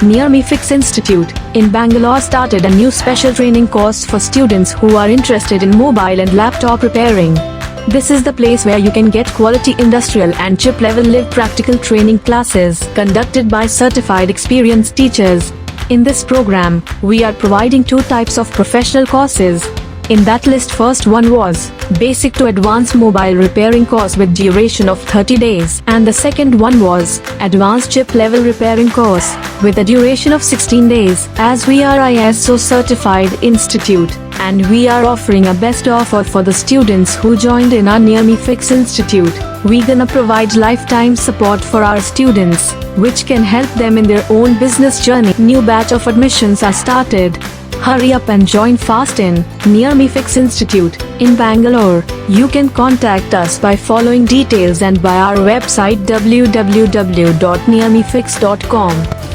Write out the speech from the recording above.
Nearmefix Institute in Bangalore started a new special training course for students who are interested in mobile and laptop repairing. This is the place where you can get quality industrial and chip level live practical training classes conducted by certified experienced teachers. In this program, we are providing two types of professional courses. In that list, first one was Basic to Advanced Mobile Repairing course with duration of 30 days, and the second one was Advanced Chip Level Repairing course with a duration of 16 days. As we are ISO certified institute and we are offering a best offer for the students who joined in our Nearmefix Institute, we gonna provide lifetime support for our students, which can help them in their own business journey. New batch of admissions are started. Hurry up and join fast in Nearmefix Institute in Bangalore. You can contact us by following details and by our website www.nearmefix.com.